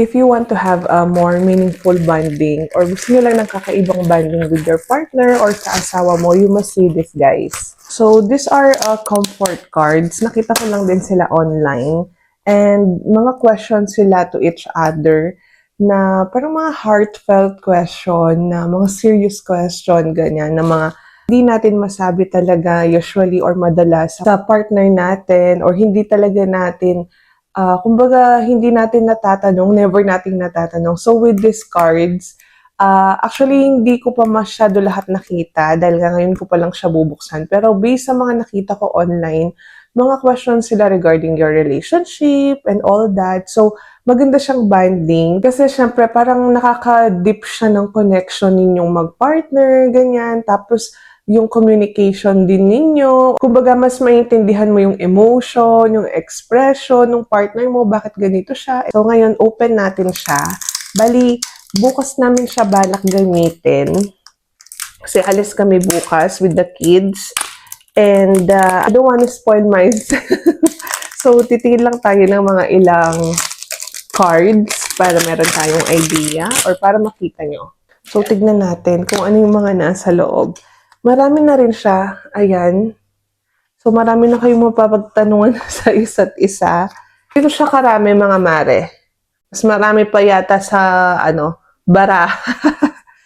If you want to have a more meaningful bonding or gusto nyo lang ng kakaibang bonding with your partner or sa asawa mo, you must see this, guys. So, these are comfort cards. Nakita ko lang din sila online. And mga questions sila to each other na parang mga heartfelt question, na mga serious question, ganyan, na mga hindi natin masabi talaga usually or madalas sa partner natin or hindi talaga natin kumbaga, hindi natin natatanong, never nating natatanong. So, with these cards, actually, hindi ko pa masyado lahat nakita dahil nga ngayon ko pa lang siya bubuksan. Pero based sa mga nakita ko online, mga questions sila regarding your relationship and all that. So, maganda siyang bonding kasi syempre parang nakaka-deep siya ng connection ninyong mag-partner, ganyan. Tapos, yung communication din ninyo. Kumbaga, mas maintindihan mo yung emotion, yung expression ng partner mo, bakit ganito siya. So, ngayon, open natin siya. Bali, bukas namin siya balak gamitin. Kasi alis kami bukas with the kids. And I don't want to spoil myself. So, titingin lang tayo ng mga ilang cards para meron tayong idea or para makita nyo. So, tignan natin kung ano yung mga nasa loob. Marami na rin siya. Ayan. So, marami na kayong mapapagtanungan sa isa't isa. Dito siya karami, mga mare. Mas marami pa yata sa, bara.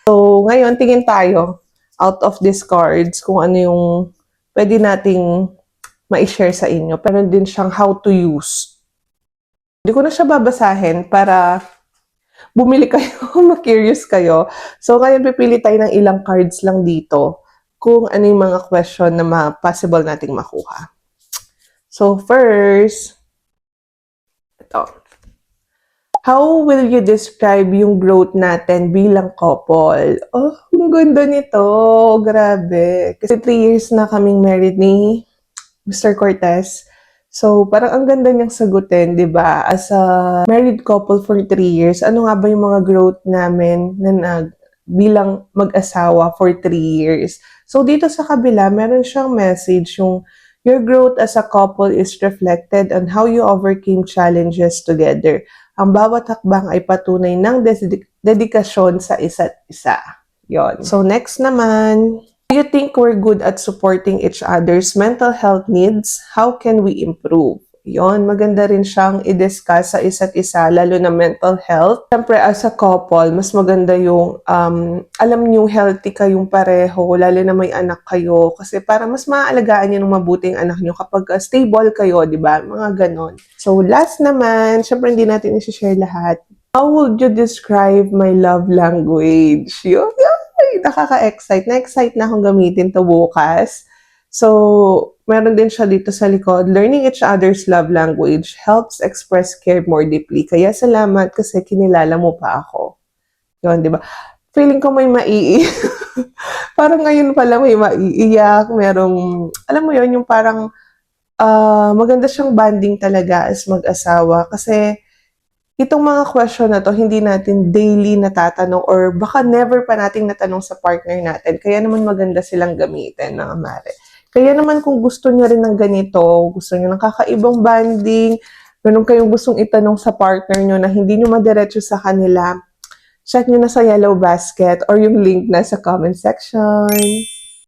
So, ngayon, tingin tayo out of these cards kung ano yung pwede nating ma-share sa inyo. Pero din siyang how to use. Hindi ko na siya babasahin para bumili kayo, ma-curious kayo. So, ngayon, pipili tayo ng ilang cards lang dito kung ano yung mga question na possible nating makuha. So, first, ito. How will you describe yung growth natin bilang couple? Oh, ang ganda nito. Grabe. Kasi 3 years na kaming married ni Mr. Cortez. So, parang ang ganda niyang sagutin, di ba? As a married couple for 3 years, ano nga ba yung mga growth namin na bilang mag-asawa for 3 years? So, dito sa kabila, meron siyang message yung your growth as a couple is reflected on how you overcame challenges together. Ang bawat hakbang ay patunay ng dedikasyon sa isa't isa. Yon. So, next naman, do you think we're good at supporting each other's mental health needs? How can we improve? Yon, maganda rin siyang i-discuss sa isa't isa, lalo na mental health. Siyempre, as a couple, mas maganda yung alam niyo healthy kayong pareho, lalo na may anak kayo. Kasi para mas maaalagaan niyo ng mabuting anak niyo kapag stable kayo, di ba? Mga ganon. So, last naman, siyempre hindi natin i-share lahat. How would you describe my love language? Yun, ay, nakaka-excite. Na-excite na akong gamitin to bukas. So, meron din siya dito sa likod. Learning each other's love language helps express care more deeply. Kaya salamat kasi kinilala mo pa ako. Yun, di ba? Feeling ko may parang ngayon pala may maiiyak. Merong, alam mo yun, yung parang maganda siyang bonding talaga as mag-asawa. Kasi itong mga question na to, hindi natin daily natatanong or baka never pa nating natanong sa partner natin. Kaya naman maganda silang gamitin, mga mare. Kaya naman kung gusto niyo rin ng ganito, gusto niyo ng kakaibang bonding, meron kayong gustong itanong sa partner niyo na hindi niyo madiretso sa kanila, check niyo na sa yellow basket or yung link na sa comment section.